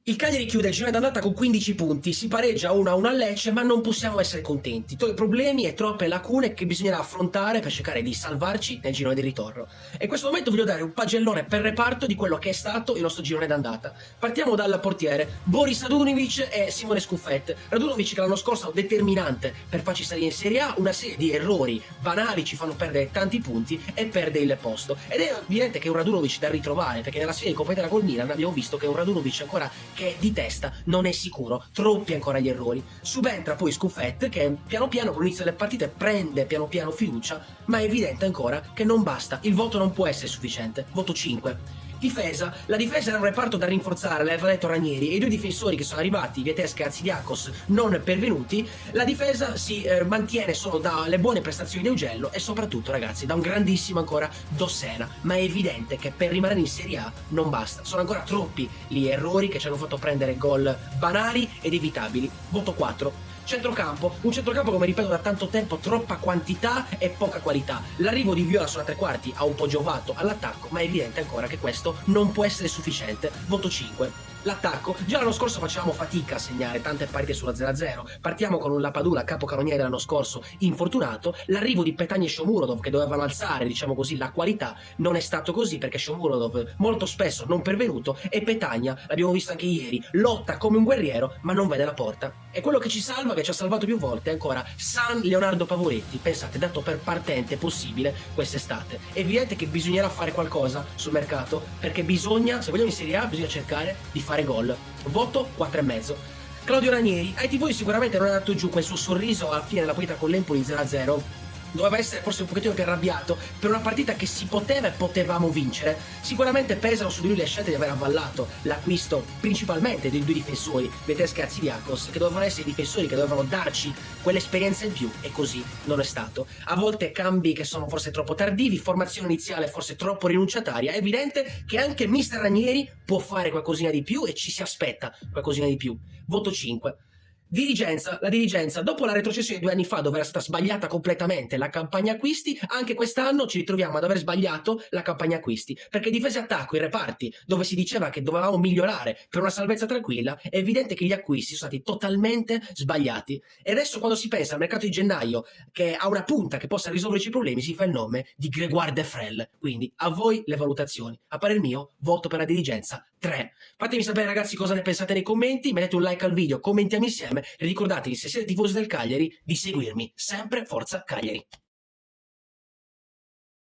Il Cagliari chiude il girone d'andata con 15 punti, si pareggia 1-1 a Lecce, ma non possiamo essere contenti. Problemi e troppe lacune che bisognerà affrontare per cercare di salvarci nel girone di ritorno. E in questo momento voglio dare un pagellone per reparto di quello che è stato il nostro girone d'andata. Partiamo dal portiere, Boris Radunovic e Simone Scuffet. Radunovic che l'anno scorso è determinante per farci salire in Serie A, una serie di errori banali ci fanno perdere tanti punti e perde il posto. Ed è evidente che è un Radunovic da ritrovare, perché nella serie di Coppa Italia col Milan abbiamo visto che è un Radunovic ancora che di testa non è sicuro, troppi ancora gli errori. Subentra poi Scuffet che piano piano con l'inizio delle partite prende piano piano fiducia, ma è evidente ancora che non basta, il voto non può essere sufficiente. Voto 5. Difesa, la difesa era un reparto da rinforzare, l'aveva detto Ranieri, e i due difensori che sono arrivati, Vietesca e Arzidiakos, non pervenuti, la difesa si mantiene solo dalle buone prestazioni di Augello e soprattutto, ragazzi, da un grandissimo ancora Dossena, ma è evidente che per rimanere in Serie A non basta, sono ancora troppi gli errori che ci hanno fatto prendere gol banali ed evitabili. Voto 4. Centrocampo, un centrocampo come ripeto da tanto tempo, troppa quantità e poca qualità. L'arrivo di Viola sulla tre quarti ha un po' giovato all'attacco, ma è evidente ancora che questo non può essere sufficiente. Voto 5. L'attacco, già l'anno scorso facevamo fatica a segnare tante partite sulla 0-0, partiamo con un Lapadula, capocannoniere dell'anno scorso, infortunato, l'arrivo di Petagna e Shomurodov che dovevano alzare, diciamo così, la qualità, non è stato così perché Shomurodov molto spesso non pervenuto e Petagna, l'abbiamo visto anche ieri, lotta come un guerriero ma non vede la porta. E quello che ci salva, che ci ha salvato più volte, è ancora San Leonardo Pavoletti, pensate, dato per partente possibile quest'estate. È evidente che bisognerà fare qualcosa sul mercato, perché bisogna, se vogliamo in Serie A, bisogna cercare di fare gol. Voto 4,5. Claudio Ranieri, ai tifosi sicuramente non è andato giù quel suo sorriso alla fine della partita con l'Empoli 0-0. Doveva essere forse un pochettino più arrabbiato per una partita che si poteva e potevamo vincere. Sicuramente pesano su di lui le scelte di aver avallato l'acquisto principalmente dei due difensori, Vietesca e Arzidiakos, che dovevano essere i difensori che dovevano darci quell'esperienza in più, e così non è stato. A volte cambi che sono forse troppo tardivi, formazione iniziale forse troppo rinunciataria. È evidente che anche mister Ranieri può fare qualcosina di più e ci si aspetta qualcosina di più. Voto 5. Dirigenza, la dirigenza, dopo la retrocessione di 2 anni fa dove era stata sbagliata completamente la campagna acquisti, anche quest'anno ci ritroviamo ad aver sbagliato la campagna acquisti, perché difesa e attacco, i reparti, dove si diceva che dovevamo migliorare per una salvezza tranquilla, è evidente che gli acquisti sono stati totalmente sbagliati. E adesso quando si pensa al mercato di gennaio, che ha una punta che possa risolverci i problemi, si fa il nome di Grégoire Defrel. Quindi a voi le valutazioni. A parer mio, voto per la dirigenza 3. Fatemi sapere ragazzi cosa ne pensate nei commenti, mettete un like al video, commentiamo insieme e ricordatevi, se siete tifosi del Cagliari, di seguirmi. Sempre Forza Cagliari!